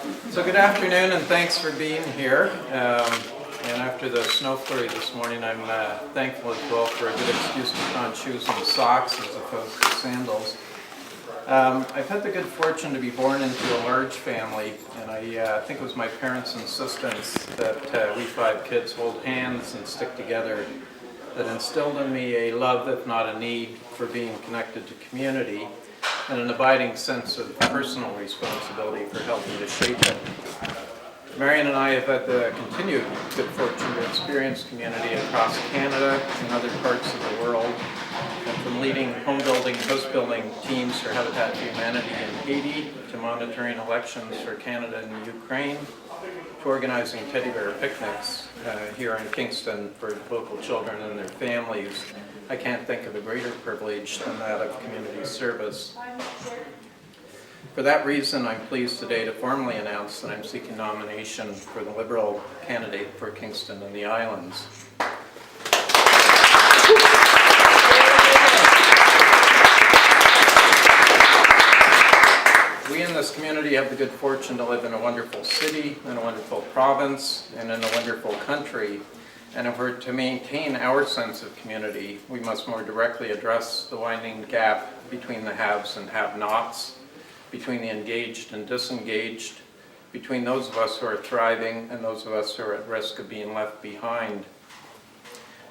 So good afternoon and thanks for being here. And after the snow flurry this morning, I'm thankful as well for a good excuse to put on shoes and socks as opposed to sandals. I've had the good fortune to be born into a large family, and I think it was my parents' insistence that we 5 kids hold hands and stick together that instilled in me a love, if not a need, for being connected to community and an abiding sense of personal responsibility for helping to shape it. Marion and I have had the continued good fortune to experience community across Canada and other parts of the world, and from leading home building, house building teams for Habitat for Humanity in Haiti, to monitoring elections for Canada and Ukraine, to organizing teddy bear picnics here in Kingston for local children and their families. I can't think of a greater privilege than that of community service. For that reason, I'm pleased today to formally announce that I'm seeking nomination for the Liberal candidate for Kingston and the Islands. We in this community have the good fortune to live in a wonderful city, in a wonderful province, and in a wonderful country. And if we're to maintain our sense of community, we must more directly address the widening gap between the haves and have-nots, between the engaged and disengaged, between those of us who are thriving and those of us who are at risk of being left behind.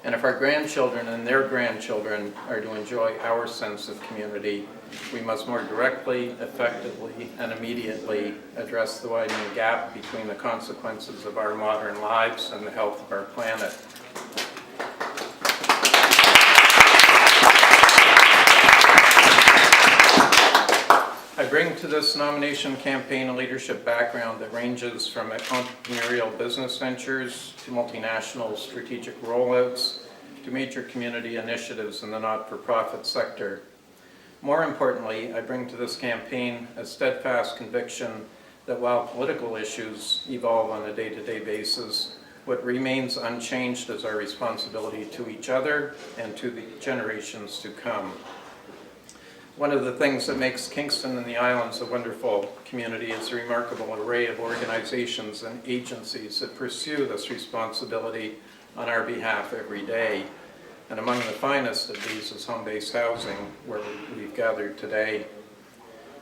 And if our grandchildren and their grandchildren are to enjoy our sense of community, we must more directly, effectively, and immediately address the widening gap between the consequences of our modern lives and the health of our planet. I bring to this nomination campaign a leadership background that ranges from entrepreneurial business ventures to multinational strategic rollouts to major community initiatives in the not-for-profit sector. More importantly, I bring to this campaign a steadfast conviction that while political issues evolve on a day-to-day basis, what remains unchanged is our responsibility to each other and to the generations to come. One of the things that makes Kingston and the Islands a wonderful community is the remarkable array of organizations and agencies that pursue this responsibility on our behalf every day. And among the finest of these is home-based housing, where we've gathered today.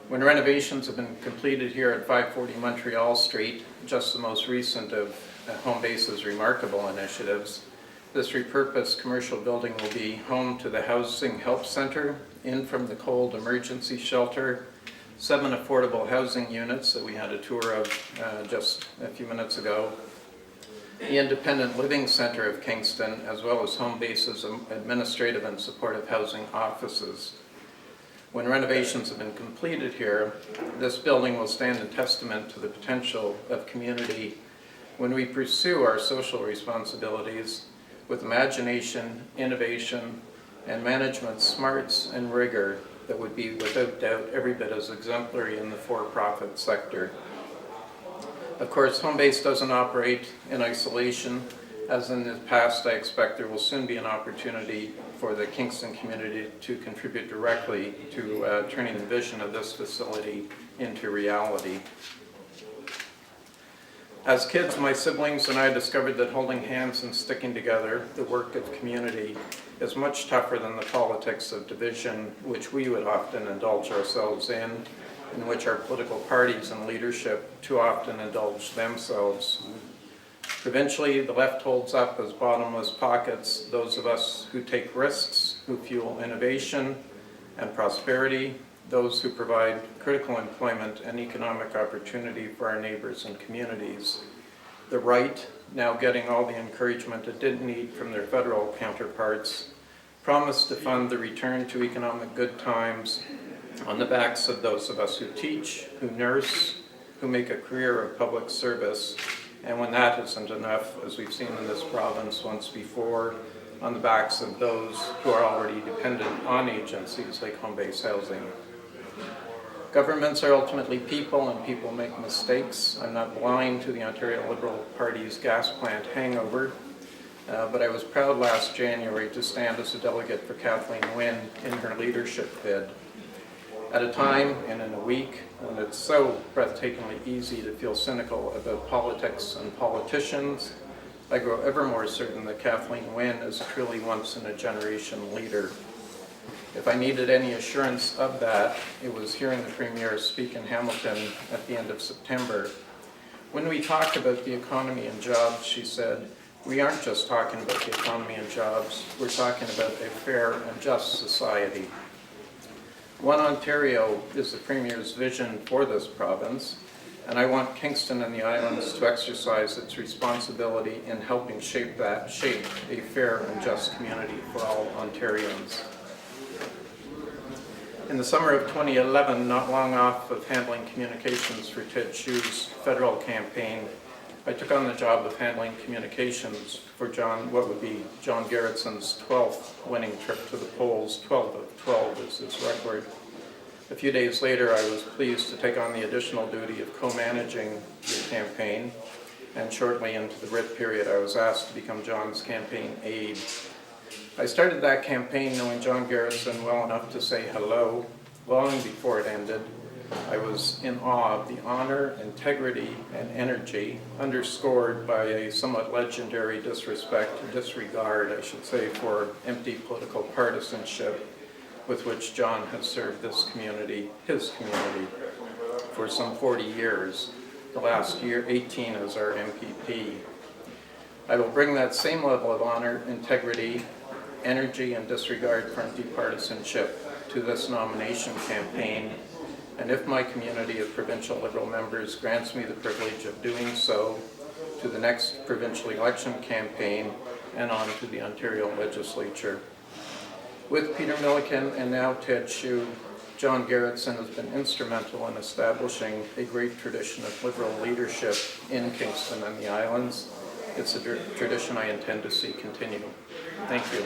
When renovations have been completed here at 540 Montreal Street, just the most recent of Homebase's remarkable initiatives, this repurposed commercial building will be home to the Housing Help Center, in from the cold emergency shelter, 7 affordable housing units that we had a tour of just a few minutes ago, the Independent Living Center of Kingston, as well as Homebase's administrative and supportive housing offices. When renovations have been completed here, this building will stand in testament to the potential of community when we pursue our social responsibilities with imagination, innovation, and management smarts and rigor that would be without doubt every bit as exemplary in the for-profit sector. Of course, Homebase doesn't operate in isolation. As in the past, I expect there will soon be an opportunity for the Kingston community to contribute directly to turning the vision of this facility into reality. As kids, my siblings and I discovered that holding hands and sticking together, the work of community, is much tougher than the politics of division, which we would often indulge ourselves in which our political parties and leadership too often indulge themselves. Provincially, the left holds up as bottomless pockets those of us who take risks, who fuel innovation and prosperity, those who provide critical employment and economic opportunity for our neighbors and communities. The right, now getting all the encouragement it didn't need from their federal counterparts, promised to fund the return to economic good times on the backs of those of us who teach, who nurse, who make a career of public service, and when that isn't enough, as we've seen in this province once before, on the backs of those who are already dependent on agencies like home-based housing. Governments are ultimately people, and people make mistakes. I'm not blind to the Ontario Liberal Party's gas plant hangover, but I was proud last January to stand as a delegate for Kathleen Wynne in her leadership bid. At a time and in a week when it's so breathtakingly easy to feel cynical about politics and politicians, I grow ever more certain that Kathleen Wynne is a truly once-in-a-generation leader. If I needed any assurance of that, it was hearing the Premier speak in Hamilton at the end of September. When we talk about the economy and jobs, she said, we aren't just talking about the economy and jobs, we're talking about a fair and just society. One Ontario is the Premier's vision for this province, and I want Kingston and the Islands to exercise its responsibility in helping shape a fair and just community for all Ontarians. In the summer of 2011, not long off of handling communications for Ted Hsu's federal campaign, I took on the job of handling communications for what would be John Gerritson's 12th winning trip to the polls. 12 of 12 is his record. A few days later, I was pleased to take on the additional duty of co-managing the campaign, and shortly into the writ period, I was asked to become John's campaign aide. I started that campaign knowing John Gerritson well enough to say hello. Long before it ended, I was in awe of the honor, integrity, and energy underscored by a somewhat legendary disregard, I should say, for empty political partisanship with which John has served this community, his community, for some 40 years, the last 18 as our MPP. I will bring that same level of honor, integrity, energy, and disregard for empty partisanship to this nomination campaign, and if my community of provincial Liberal members grants me the privilege of doing so, to the next provincial election campaign and on to the Ontario Legislature. With Peter Milliken and now Ted Hsu, John Gerritson has been instrumental in establishing a great tradition of Liberal leadership in Kingston and the Islands. It's a tradition I intend to see continue. Thank you.